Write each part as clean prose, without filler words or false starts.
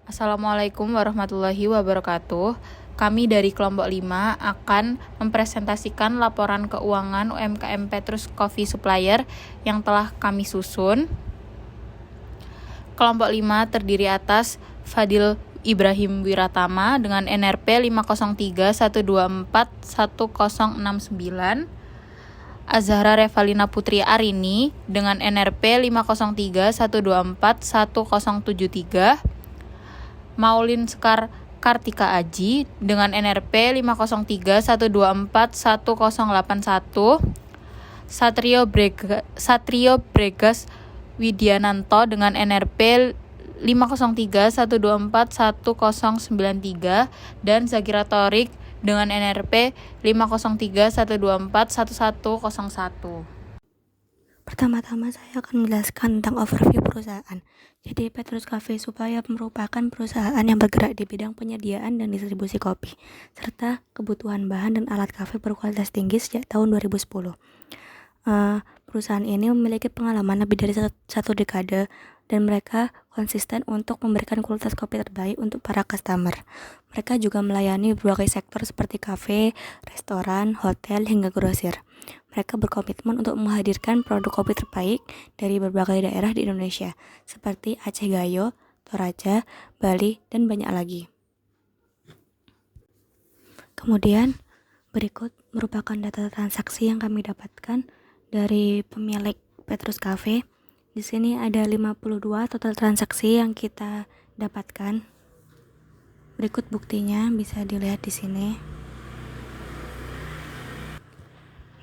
Assalamualaikum warahmatullahi wabarakatuh. Kami dari kelompok 5 akan mempresentasikan laporan keuangan UMKM Petrus Coffee Supplier yang telah kami susun. Kelompok 5 terdiri atas Fadil Ibrahim Wiratama dengan NRP 50312410069, Azhara Revalina Putri Arini dengan NRP 50312410073, Maulin Sekar Kartika Aji dengan NRP 50312410081, Satrio Bregas Widiananto dengan NRP 50312410093 dan Zakira Thorik dengan NRP 50312411101. Pertama-tama saya akan menjelaskan tentang overview perusahaan. Jadi Petrus Coffee Supplier merupakan perusahaan yang bergerak di bidang penyediaan dan distribusi kopi, serta kebutuhan bahan dan alat kafe berkualitas tinggi sejak tahun 2010. Perusahaan ini memiliki pengalaman lebih dari satu dekade dan mereka konsisten untuk memberikan kualitas kopi terbaik untuk para customer. Mereka juga melayani berbagai sektor seperti kafe, restoran, hotel, hingga grosir. Mereka berkomitmen untuk menghadirkan produk kopi terbaik dari berbagai daerah di Indonesia, seperti Aceh Gayo, Toraja, Bali, dan banyak lagi. Kemudian, berikut merupakan data transaksi yang kami dapatkan dari pemilik Petrus Cafe. Di sini ada 52 total transaksi yang kita dapatkan. Berikut buktinya bisa dilihat di sini.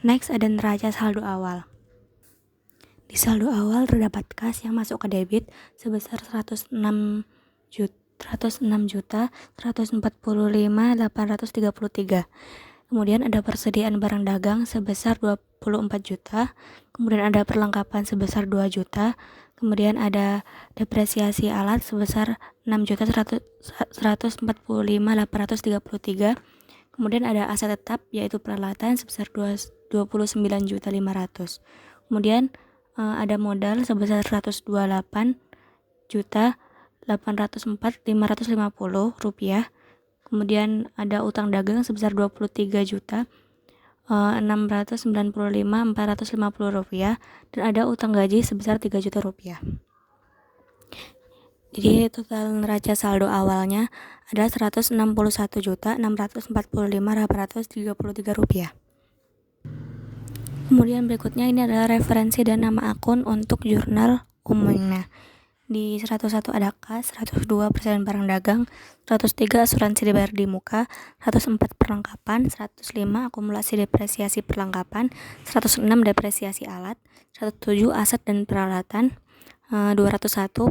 Next ada neraca saldo awal. Di saldo awal terdapat kas yang masuk ke debit sebesar 106.145.833. Kemudian ada persediaan barang dagang sebesar 24 juta. Kemudian ada perlengkapan sebesar 2 juta. Kemudian ada depresiasi alat sebesar 6.145.833. Kemudian ada aset tetap yaitu peralatan sebesar 29.500. Kemudian ada modal sebesar 128.804.550 rupiah. Kemudian ada utang dagang sebesar 23.695.450 rupiah dan ada utang gaji sebesar 3 juta rupiah. Jadi total neraca saldo awalnya ada 161.645.833 rupiah. Kemudian berikutnya ini adalah referensi dan nama akun untuk jurnal umumnya. Di 101 ada kas, 102 persediaan barang dagang, 103 asuransi dibayar di muka, 104 perlengkapan, 105 akumulasi depresiasi perlengkapan, 106 depresiasi alat, 107 aset dan peralatan, 201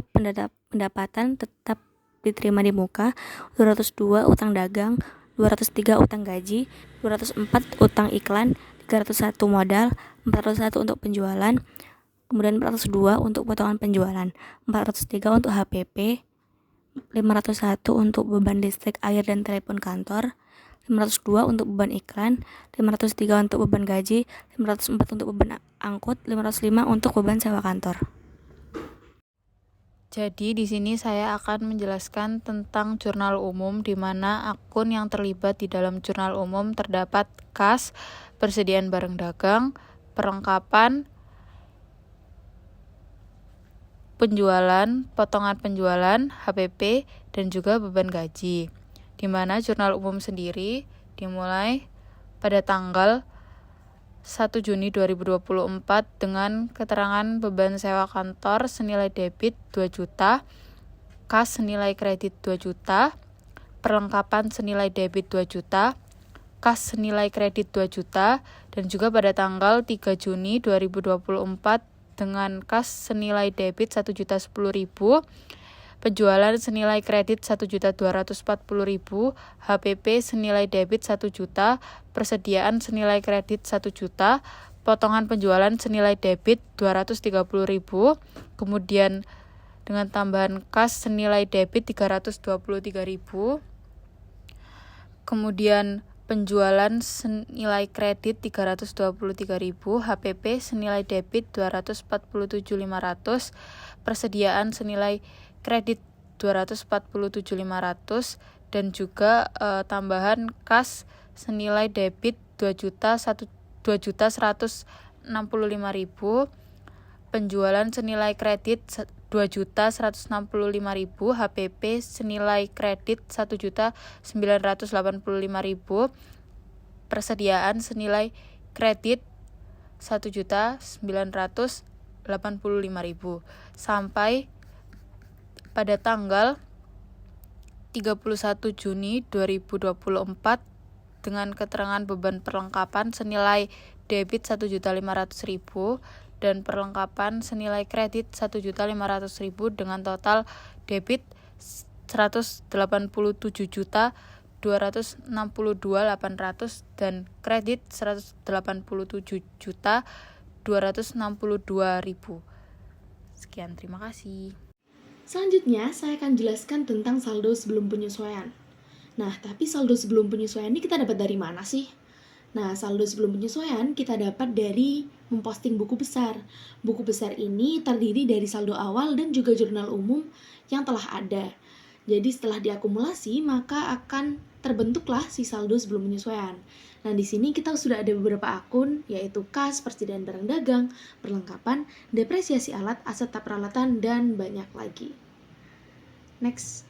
pendapatan tetap diterima di muka, 202 utang dagang, 203 utang gaji, 204 utang iklan, 301 modal, 401 untuk penjualan, kemudian 402 untuk potongan penjualan, 403 untuk HPP, 501 untuk beban listrik, air, dan telepon kantor, 502 untuk beban iklan, 503 untuk beban gaji, 504 untuk beban angkut, 505 untuk beban sewa kantor. Jadi di sini saya akan menjelaskan tentang jurnal umum, di mana akun yang terlibat di dalam jurnal umum terdapat kas, persediaan barang dagang, perlengkapan, penjualan, potongan penjualan, HPP, dan juga beban gaji. Di mana jurnal umum sendiri dimulai pada tanggal 1 Juni 2024 dengan keterangan beban sewa kantor senilai debit 2 juta, kas senilai kredit 2 juta, perlengkapan senilai debit 2 juta, kas senilai kredit 2 juta, dan juga pada tanggal 3 Juni 2024 dengan kas senilai debit 1.010.000, penjualan senilai kredit 1.240.000, HPP senilai debit 1 juta, persediaan senilai kredit 1 juta, potongan penjualan senilai debit 230.000, kemudian dengan tambahan kas senilai debit 323.000, kemudian penjualan senilai kredit 323.000, HPP senilai debit 247.500, persediaan senilai kredit 247.500 dan juga tambahan kas senilai debit 2.165.000, penjualan senilai kredit 2.165.000, HPP senilai kredit 1.985.000, persediaan senilai kredit 1.985.000 sampai pada tanggal 31 Juni 2024 dengan keterangan beban perlengkapan senilai debit 1.500.000 dan perlengkapan senilai kredit 1.500.000 dengan total debit 187.262.800 dan kredit 187.262.000. Sekian, terima kasih. Selanjutnya, saya akan jelaskan tentang saldo sebelum penyesuaian. Nah, tapi saldo sebelum penyesuaian ini kita dapat dari mana sih? Nah, saldo sebelum penyesuaian kita dapat dari memposting buku besar. Buku besar ini terdiri dari saldo awal dan juga jurnal umum yang telah ada. Jadi setelah diakumulasi, maka akan terbentuklah si saldo sebelum penyesuaian. Nah, di sini kita sudah ada beberapa akun, yaitu kas, persediaan barang dagang, perlengkapan, depresiasi alat, aset tak peralatan, dan banyak lagi. Next.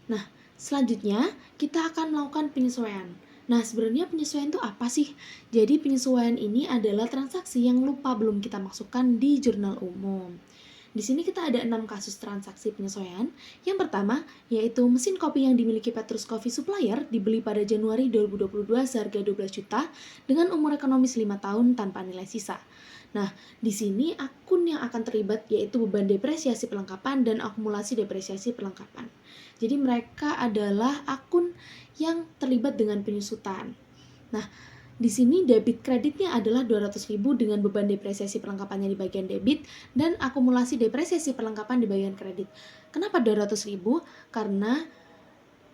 Nah, selanjutnya kita akan melakukan penyesuaian. Nah, sebenarnya penyesuaian itu apa sih? Jadi penyesuaian ini adalah transaksi yang lupa belum kita masukkan di jurnal umum. Di sini kita ada 6 kasus transaksi penyesuaian. Yang pertama, yaitu mesin kopi yang dimiliki Petrus Coffee Supplier dibeli pada Januari 2022 seharga 12 juta dengan umur ekonomis 5 tahun tanpa nilai sisa. Nah, di sini akun yang akan terlibat yaitu beban depresiasi perlengkapan dan akumulasi depresiasi perlengkapan. Jadi mereka adalah akun yang terlibat dengan penyusutan. Nah, di sini debit kreditnya adalah 200.000 dengan beban depresiasi perlengkapannya di bagian debit dan akumulasi depresiasi perlengkapan di bagian kredit. Kenapa 200.000? Karena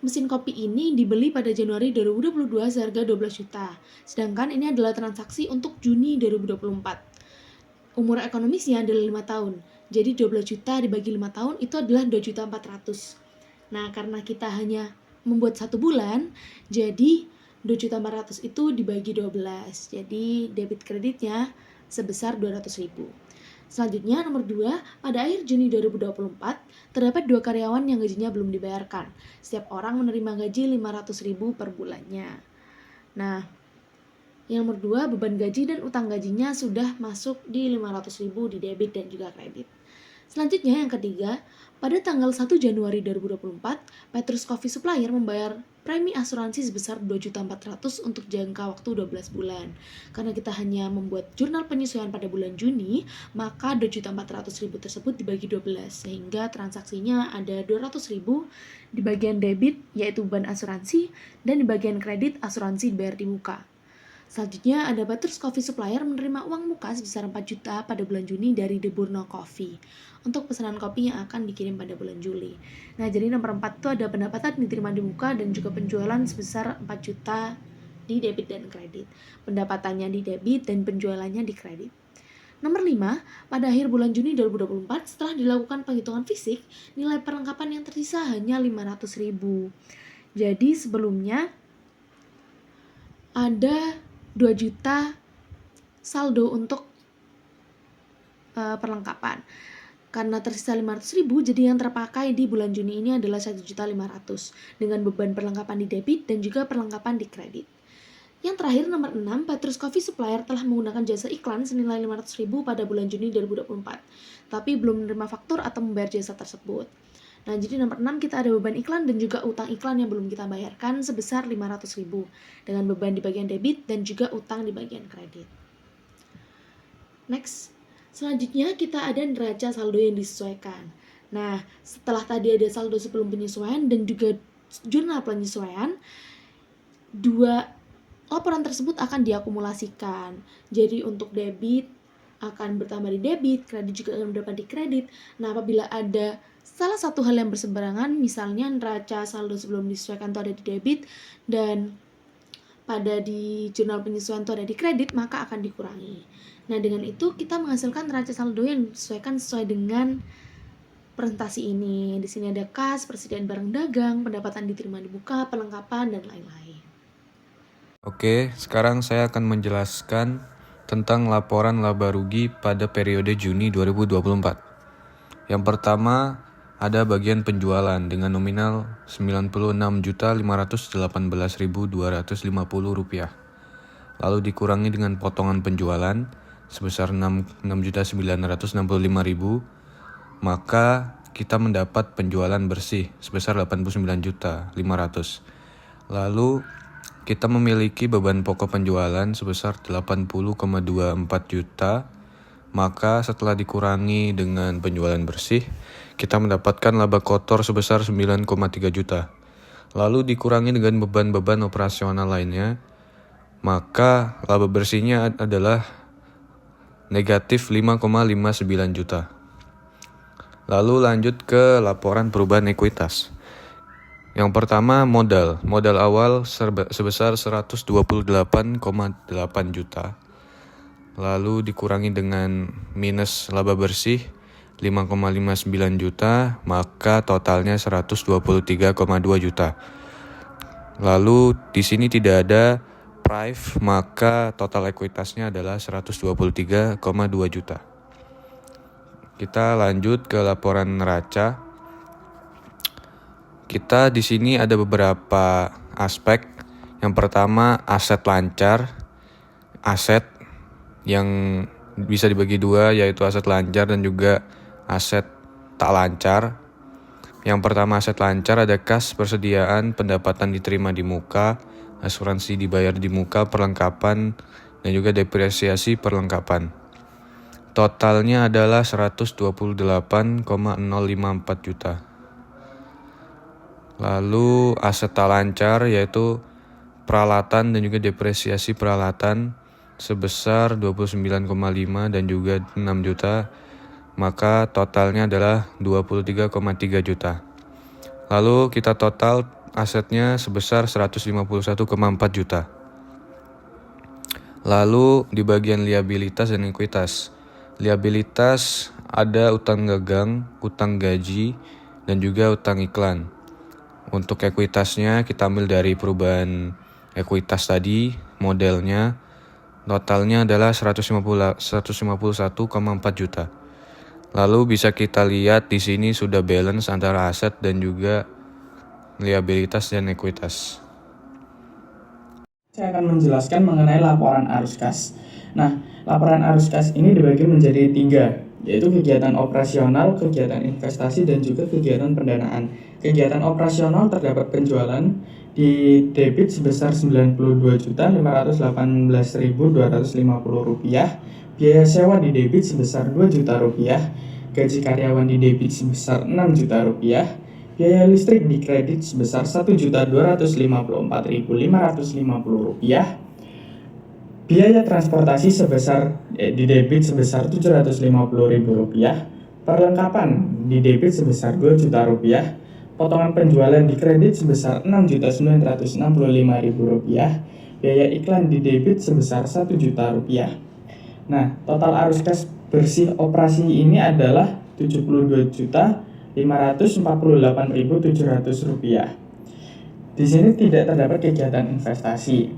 mesin kopi ini dibeli pada Januari 2022 seharga 12 juta. Sedangkan ini adalah transaksi untuk Juni 2024. Umur ekonomisnya adalah 5 tahun. Jadi 12 juta dibagi 5 tahun itu adalah 2.400.000. Nah, karena kita hanya membuat 1 bulan, jadi 2.400.000 itu dibagi 12. Jadi debit kreditnya sebesar 200.000. Selanjutnya nomor 2, pada akhir Juni 2024 terdapat 2 karyawan yang gajinya belum dibayarkan. Setiap orang menerima gaji 500.000 per bulannya. Nah, yang nomor 2, beban gaji dan utang gajinya sudah masuk di 500.000 di debit dan juga kredit. Selanjutnya yang ketiga, pada tanggal 1 Januari 2024, Petrus Coffee Supplier membayar premi asuransi sebesar 2.400.000 untuk jangka waktu 12 bulan. Karena kita hanya membuat jurnal penyesuaian pada bulan Juni, maka 2.400.000 tersebut dibagi 12, sehingga transaksinya ada 200.000 di bagian debit, yaitu beban asuransi, dan di bagian kredit asuransi dibayar di muka. Selanjutnya ada Petrus Coffee Supplier menerima uang muka sebesar 4 juta pada bulan Juni dari The Burno Coffee untuk pesanan kopi yang akan dikirim pada bulan Juli. Nah, jadi nomor 4 itu ada pendapatan diterima di muka dan juga penjualan sebesar 4 juta di debit dan kredit. Pendapatannya di debit dan penjualannya di kredit. Nomor 5, pada akhir bulan Juni 2024 setelah dilakukan penghitungan fisik, nilai perlengkapan yang tersisa hanya 500.000. Jadi sebelumnya ada 2 juta saldo untuk perlengkapan. Karena tersisa 500.000, jadi yang terpakai di bulan Juni ini adalah 1.500.000 dengan beban perlengkapan di debit dan juga perlengkapan di kredit. Yang terakhir nomor 6, Petrus Coffee Supplier telah menggunakan jasa iklan senilai 500.000 pada bulan Juni 2024, tapi belum menerima faktur atau membayar jasa tersebut. Nah, jadi nomor 6 kita ada beban iklan dan juga utang iklan yang belum kita bayarkan sebesar 500.000 dengan beban di bagian debit dan juga utang di bagian kredit. Next, selanjutnya kita ada neraca saldo yang disesuaikan. Nah, setelah tadi ada saldo sebelum penyesuaian dan juga jurnal penyesuaian, 2 laporan tersebut akan diakumulasikan. Jadi untuk debit akan bertambah di debit, kredit juga akan bertambah di kredit. Nah, apabila ada salah satu hal yang berseberangan, misalnya neraca saldo sebelum disesuaikan itu ada di debit dan pada di jurnal penyesuaian itu ada di kredit, maka akan dikurangi. Nah, dengan itu kita menghasilkan neraca saldo yang disesuaikan sesuai dengan presentasi ini. Di sini ada kas, persediaan barang dagang, pendapatan diterima di muka, perlengkapan, dan lain-lain. Oke, sekarang saya akan menjelaskan tentang laporan laba rugi pada periode Juni 2024. Yang pertama, ada bagian penjualan dengan nominal Rp96.518.250. Lalu dikurangi dengan potongan penjualan sebesar Rp6.965.000, maka kita mendapat penjualan bersih sebesar Rp89.500. Lalu kita memiliki beban pokok penjualan sebesar 80,24 juta, maka setelah dikurangi dengan penjualan bersih, kita mendapatkan laba kotor sebesar 9,3 juta. Lalu dikurangi dengan beban-beban operasional lainnya, maka laba bersihnya adalah negatif 5,59 juta. Lalu lanjut ke laporan perubahan ekuitas. Yang pertama, modal awal sebesar 128,8 juta. Lalu dikurangi dengan minus laba bersih 5,59 juta, maka totalnya 123,2 juta. Lalu di sini tidak ada prive, maka total ekuitasnya adalah 123,2 juta. Kita lanjut ke laporan neraca. Kita di sini ada beberapa aspek. Yang pertama, aset lancar. Aset yang bisa dibagi dua, yaitu aset lancar dan juga aset tak lancar. Yang pertama, aset lancar ada kas, persediaan, pendapatan diterima di muka, asuransi dibayar di muka, perlengkapan, dan juga depresiasi perlengkapan. Totalnya adalah 128,054 juta. Lalu aset tak lancar yaitu peralatan dan juga depresiasi peralatan sebesar 29,5 dan juga 6 juta, maka totalnya adalah 23,3 juta. Lalu kita total asetnya sebesar 151,4 juta. Lalu di bagian liabilitas dan ekuitas. Liabilitas ada utang dagang, utang gaji, dan juga utang iklan. Untuk ekuitasnya kita ambil dari perubahan ekuitas tadi, modelnya. Totalnya adalah 151,4 juta. Lalu bisa kita lihat di sini sudah balance antara aset dan juga liabilitas dan ekuitas. Saya akan menjelaskan mengenai laporan arus kas. Nah, laporan arus kas ini dibagi menjadi 3, yaitu kegiatan operasional, kegiatan investasi, dan juga kegiatan pendanaan. Kegiatan operasional terdapat penjualan di debit sebesar Rp92.518.250, biaya sewa di debit sebesar Rp2 juta, gaji karyawan di debit sebesar Rp6 juta, biaya listrik di kredit sebesar Rp1.254.550, biaya transportasi sebesar di debit sebesar Rp750.000, perlengkapan di debit sebesar Rp2 juta, potongan penjualan di kredit sebesar Rp6.965.000, biaya iklan di debit sebesar Rp1 juta. Nah, total arus kas bersih operasi ini adalah Rp72.548.700. Di sini tidak terdapat kegiatan investasi,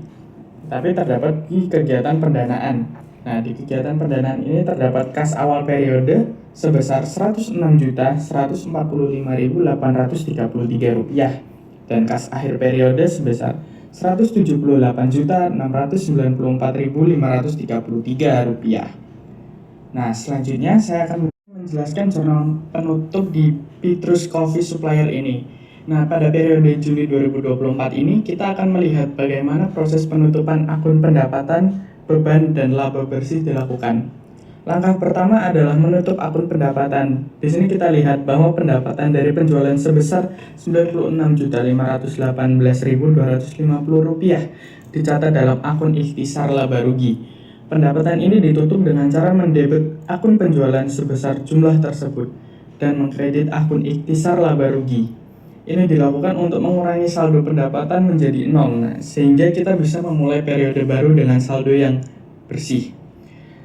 tapi terdapat di kegiatan pendanaan. Nah, di kegiatan pendanaan ini terdapat kas awal periode sebesar Rp106.145.833 dan kas akhir periode sebesar Rp178.694.533. Nah, selanjutnya saya akan menjelaskan jurnal penutup di Petrus Coffee Supplier ini. Nah, pada periode Juli 2024 ini kita akan melihat bagaimana proses penutupan akun pendapatan, beban, dan laba bersih dilakukan. Langkah pertama adalah menutup akun pendapatan. Di sini kita lihat bahwa pendapatan dari penjualan sebesar Rp96.518.250 dicatat dalam akun ikhtisar laba rugi. Pendapatan ini ditutup dengan cara mendebit akun penjualan sebesar jumlah tersebut dan mengkredit akun ikhtisar laba rugi. Ini dilakukan untuk mengurangi saldo pendapatan menjadi 0, sehingga kita bisa memulai periode baru dengan saldo yang bersih.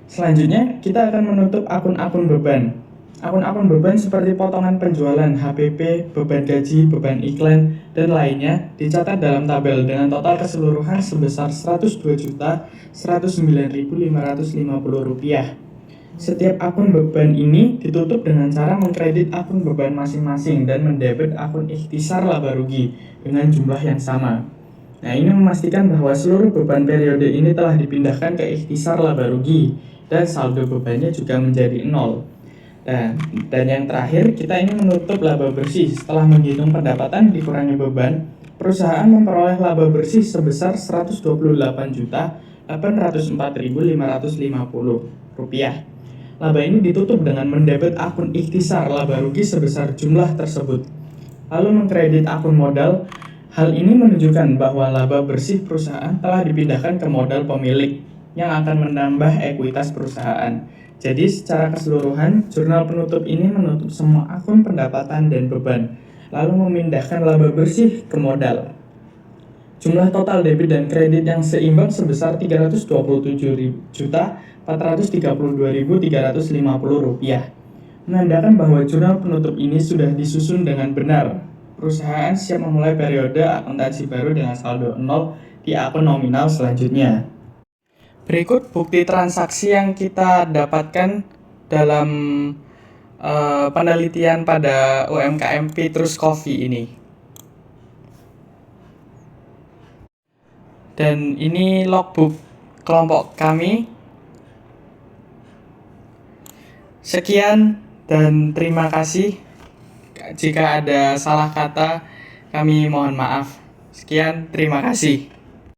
Selanjutnya, kita akan menutup akun-akun beban. Akun-akun beban seperti potongan penjualan, HPP, beban gaji, beban iklan, dan lainnya dicatat dalam tabel dengan total keseluruhan sebesar Rp102.109.550. Setiap akun beban ini ditutup dengan cara mengkredit akun beban masing-masing dan mendebit akun ikhtisar laba rugi dengan jumlah yang sama. Nah, ini memastikan bahwa seluruh beban periode ini telah dipindahkan ke ikhtisar laba rugi dan saldo bebannya juga menjadi 0. Dan yang terakhir, kita ini menutup laba bersih. Setelah menghitung pendapatan dikurangi beban, perusahaan memperoleh laba bersih sebesar Rp128.804.550. Laba ini ditutup dengan mendebit akun ikhtisar laba rugi sebesar jumlah tersebut. Lalu mengkredit akun modal. Hal ini menunjukkan bahwa laba bersih perusahaan telah dipindahkan ke modal pemilik yang akan menambah ekuitas perusahaan. Jadi secara keseluruhan, jurnal penutup ini menutup semua akun pendapatan dan beban, lalu memindahkan laba bersih ke modal. Jumlah total debit dan kredit yang seimbang sebesar Rp327.432.350, menandakan bahwa jurnal penutup ini sudah disusun dengan benar. Perusahaan siap memulai periode akuntansi baru dengan saldo 0 di akun nominal selanjutnya. Berikut bukti transaksi yang kita dapatkan dalam penelitian pada UMKM Petrus Coffee ini. Dan ini logbook kelompok kami. Sekian dan terima kasih. Jika ada salah kata, kami mohon maaf. Sekian, terima kasih.